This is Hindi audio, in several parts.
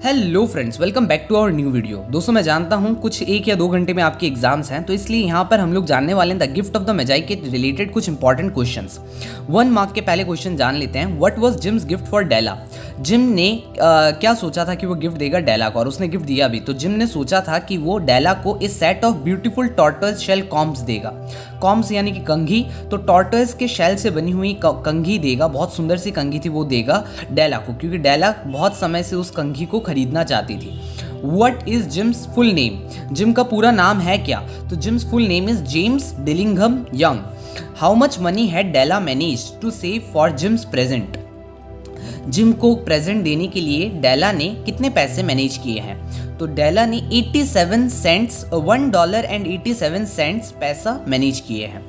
Hello friends, welcome back to our new video. दोस्तों, मैं जानता हूँ कुछ 1 या 2 घंटे में आपके एग्जाम्स हैं, तो इसलिए यहाँ पर हम लोग जानने वाले हैं द गिफ्ट ऑफ द मेजाई के रिलेटेड कुछ इंपॉर्टेंट क्वेश्चंस। 1 मार्क के पहले क्वेश्चन जान लेते हैं। What was Jim's gift for Della? Jim ने क्या सोचा था कि वो गिफ्ट देगा डेला को, और उसने गिफ्ट दिया भी। तो जिम ने सोचा था कि वो डेला को a set of beautiful tortoise shell combs देगा। कॉम्ब्स यानी कि कंघी, तो टॉर्टोइज के शेल से बनी हुई कंघी देगा। बहुत सुंदर सी कंघी थी, वो देगा डेला को, क्योंकि डेला बहुत समय से उस कंघी को खरीदना चाहती थी। What is Jim's full name? Jim का पूरा नाम है क्या? तो Jim's full name is James Dillingham Young. How much money had Della manage to save for Jim's present? Jim को प्रेजेंट देने के लिए डेला ने कितने पैसे मैनेज किए हैं? तो डेला ने 87 सेंट्स $1.87 पैसा मैनेज किए हैं।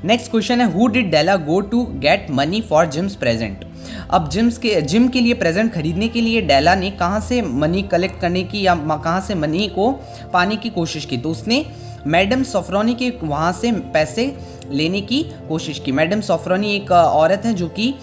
नेक्स्ट क्वेश्चन है, who did Della go to get money for Jim's present? अब जिम के लिए प्रेजेंट खरीदने के लिए डेला ने कहाँ से मनी कलेक्ट करने की या कहाँ से मनी को पाने की कोशिश की? तो उसने मैडम सॉफ्रोनी के वहाँ से पैसे लेने की कोशिश की। मैडम सॉफ्रोनी एक औरत है जो कि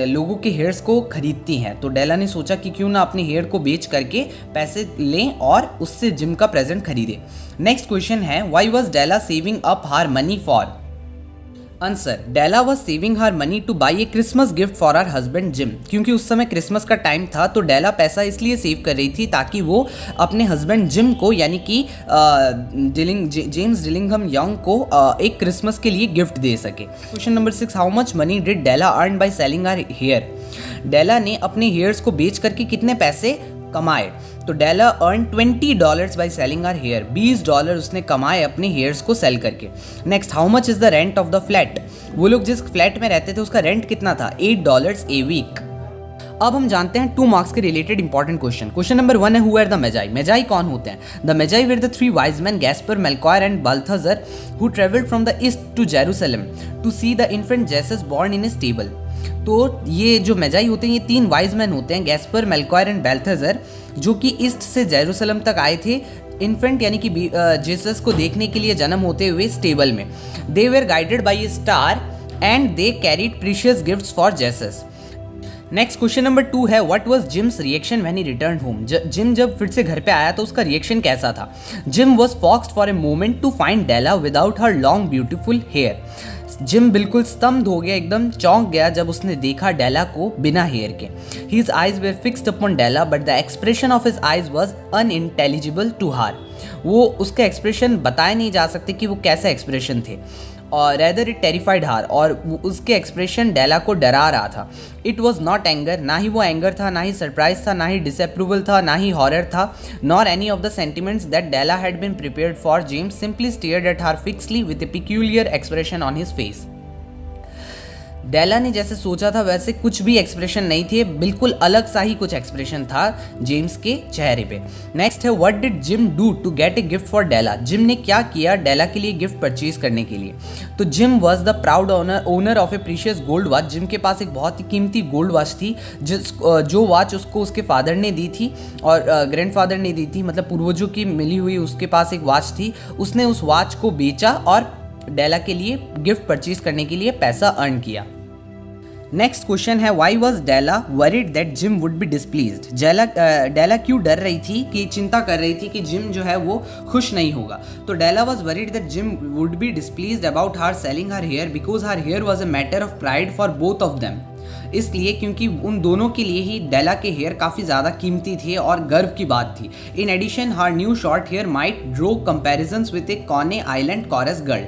लोगों के हेयर्स को खरीदती हैं। तो डेला ने सोचा कि क्यों ना अपने हेयर को बेच करके पैसे लें और उससे जिम का प्रेजेंट खरीदे। नेक्स्ट क्वेश्चन है, why was Della saving up her money for? Answer, Della was saving her money to buy a Christmas gift for her husband Jim. क्योंकि उस समय क्रिसमस का टाइम था, तो डेला पैसा इसलिए सेव कर रही थी ताकि वो अपने हस्बैंड जिम को यानी कि जेम्स डिलिंघम यंग को एक क्रिसमस के लिए गिफ्ट दे सके। Question number 6, how much money did Della earn by selling her hair? Della ने अपने हेयर्स को बेच करके कितने पैसे कमाए? तो Della earn $20 by selling her hair. $20 उसने कमाए अपने हेयर्स को सेल करके। Next, how much is the rent of the flat? वो लोग जिस फ्लैट में रहते थे उसका रेंट कितना था? $8 ए वीक। अब हम जानते हैं 2 मार्क्स के related important question. Question number 1 है, who are the Magi? Magi कौन होते हैं? The Magi were the 3 wise man Gaspar, Melchior and Balthazar who travelled from the east to Jerusalem to see the infant Jesus born in a stable. तो ये जो मेजाई होते हैं, ये 3 वाइज मैन होते हैं, गैस्पर, मेल्कॉयर एंड बाल्थाजर, जो कि ईस्ट से जेरूसलम तक आए थे इन्फेंट यानी कि जीसस को देखने के लिए जन्म होते हुए स्टेबल में। They were guided by a star and they carried precious gifts for Jesus. Next question number 2 है, what was Jim's reaction when he return home? Jim जब फिर से घर पे आया तो उसका रिएक्शन कैसा था? Jim was foxed for a moment to find Della without her long beautiful hair. Jim बिल्कुल स्तब्ध हो गया, एकदम चौंक गया जब उसने देखा डेला को बिना हेयर के। His eyes were fixed upon Della but the expression of his eyes was unintelligible to her. वो उसके एक्सप्रेशन बताए नहीं जा सकते कि वो कैसे एक्सप्रेशन थे, और रेदर इट टेरिफाइड हार, और उसके एक्सप्रेशन डेला को डरा रहा था। इट वॉज नॉट एंगर, ना ही वो एंगर था, ना ही सरप्राइज था, ना ही डिसअप्रूवल था, ना ही हॉरर था, nor any of the sentiments that Della had been prepared for. James simply stared at her fixedly with a peculiar expression on his face. Della ने जैसे सोचा था वैसे कुछ भी एक्सप्रेशन नहीं थे, बिल्कुल अलग सा ही कुछ एक्सप्रेशन था जेम्स के चेहरे पे। नेक्स्ट है, what did Jim do to get a gift for Della? Jim ने क्या किया डेला के लिए गिफ्ट परचेज करने के लिए? तो gym was the proud owner of A precious gold watch. Gym के पास एक बहुत ही कीमती गोल्ड वॉच थी, जो वॉच उसको उसके फादर ने दी थी और ग्रैंडफादर ने दी थी, मतलब पूर्वजों की मिली हुई उसके पास एक वॉच थी। उसने उस वॉच को बेचा और डेला के लिए गिफ्ट परचेज करने के लिए पैसा अर्न किया। नेक्स्ट क्वेश्चन है, why was Della worried that Jim would be displeased? Della क्यों डर रही थी, कि चिंता कर रही थी कि जिम जो है वो खुश नहीं होगा? तो Della was worried that Jim would be displeased about her selling her hair because her hair was a matter of pride for both of them. इसलिए क्योंकि उन दोनों के लिए ही डेला के हेयर काफ़ी ज़्यादा कीमती थे और गर्व की बात थी। In addition her new short hair might draw comparisons with a Coney Island chorus girl.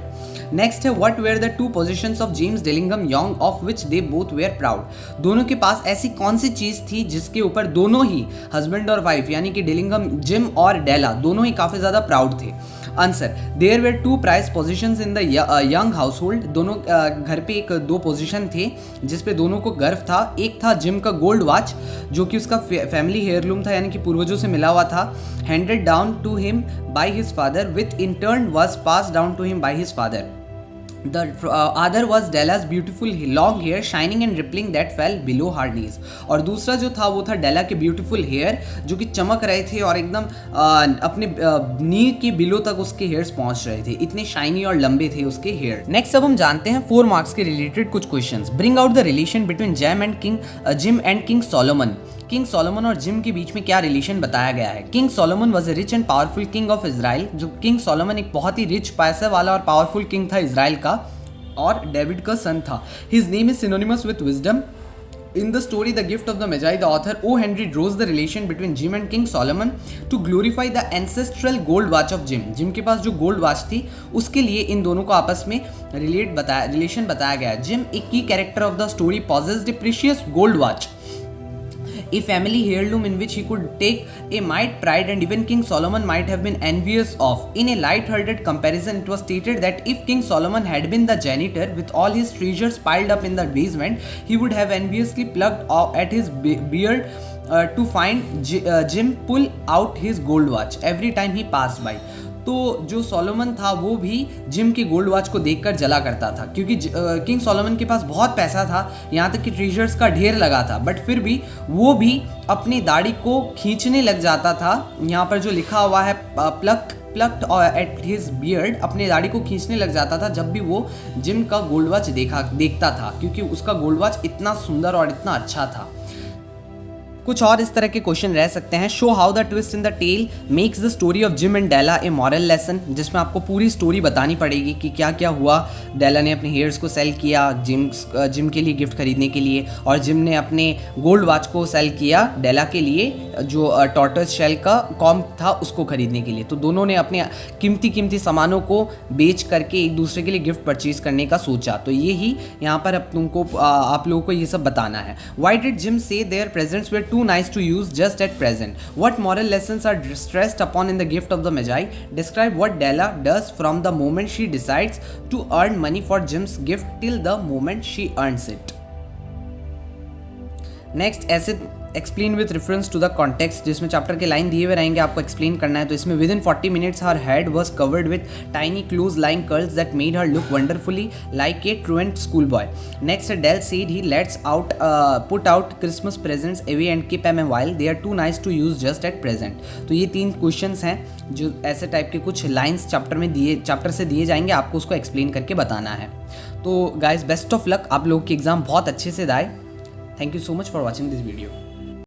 Next है, what were the 2 possessions of James Dillingham Young of which they both were proud? दोनों के पास ऐसी कौन सी चीज़ थी जिसके ऊपर दोनों ही हस्बैंड और वाइफ यानी कि डिलिंघम जिम और डेला दोनों ही काफ़ी ज़्यादा प्राउड थे। Answer, there were 2 prized possessions in the Young household. दोनों घर पे 2 पोजीशन थे जिसपे दोनों को गर्व था। एक था जिम का गोल्ड वॉच, जो कि उसका फैमिली हेयरलूम था यानी कि पूर्वजों से मिला हुआ था, handed down to him by his father which in turn was pass down to him by his father. The other was Della's beautiful long hair shining and rippling that fell below her knees। और दूसरा जो था वो था डेला के ब्यूटीफुल हेयर जो कि चमक रहे थे और एकदम अपने नी के बिलो तक उसके हेयर्स पहुंच रहे थे, इतने शाइनी और लंबे थे उसके हेयर। नेक्स्ट अब हम जानते हैं 4 मार्क्स के रिलेटेड कुछ questions. Bring out the relation between gym and king Solomon. King Solomon और जिम के बीच में क्या रिलेशन बताया गया है। King Solomon was a rich and powerful king of Israel. जो किंग सोलोमन एक बहुत ही रिच, पैसे वाला और पावरफुल किंग था इजराइल का, और डेविड का सन था। His name is synonymous with wisdom. In the story The Gift of the Magi, the author O. Henry draws the relation between Jim and King Solomon to glorify the ancestral gold watch of Jim. Gym के पास जो गोल्ड वॉच थी उसके लिए इन दोनों को आपस में रिलेशन बताया गया। जिम एक की character of the story possessed a precious gold watch, a family heirloom in which he could take a might pride and even King Solomon might have been envious of. In a light-hearted comparison, it was stated that if King Solomon had been the janitor with all his treasures piled up in the basement, he would have enviously plucked at his beard to find Jim pull out his gold watch every time he passed by. तो जो सोलोमन था वो भी जिम के गोल्ड वॉच को देखकर जला करता था, क्योंकि किंग सोलोमन के पास बहुत पैसा था, यहाँ तक कि ट्रेजर्स का ढेर लगा था, बट फिर भी वो भी अपनी दाढ़ी को खींचने लग जाता था। यहाँ पर जो लिखा हुआ है प्लक्ड एट हिज बियर्ड, अपनी दाढ़ी को खींचने लग जाता था जब भी वो जिम का गोल्ड वॉच देखता था, क्योंकि उसका गोल्ड वॉच इतना सुंदर और इतना अच्छा था। कुछ और इस तरह के क्वेश्चन रह सकते हैं। Show how the twist in the tale makes the story of Jim and Della a moral lesson, जिसमें आपको पूरी स्टोरी बतानी पड़ेगी कि क्या क्या हुआ। डेला ने अपने हेयर्स को सेल किया जिम के लिए गिफ्ट खरीदने के लिए, और जिम ने अपने गोल्ड वॉच को सेल किया डेला के लिए, जो टॉर्टोइज शेल का कॉम था उसको खरीदने के लिए। तो दोनों ने अपने कीमती सामानों को बेच करके एक दूसरे के लिए गिफ्ट परचेज करने का सोचा। तो ये ही यहाँ पर आप लोगों को ये सब बताना है। Why did Jim say their presents were too nice to use just at present? What moral lessons are stressed upon in The Gift of the Magi? Describe what Della does from the moment she decides to earn money for Jim's gift till the moment she earns it. Next, ऐसे explain with reference to the context, जिसमें चैप्टर के लाइन दिए हुए रहेंगे, आपको एक्सप्लेन करना है। तो इसमें within 40 minutes her head was covered with tiny close lying curls that made her look wonderfully like a truant school boy. Next, Dell said he let's put out Christmas presents away and keep em a while, they are too nice to use just at present. तो ये 3 क्वेश्चंस हैं जो ऐसे टाइप के कुछ लाइन्स चैप्टर से दिए जाएंगे, आपको उसको एक्सप्लेन करके बताना है। तो गाइज बेस्ट ऑफ लक, आप लोगों की एग्जाम बहुत अच्छे से जाए। Thank you so much for watching this video.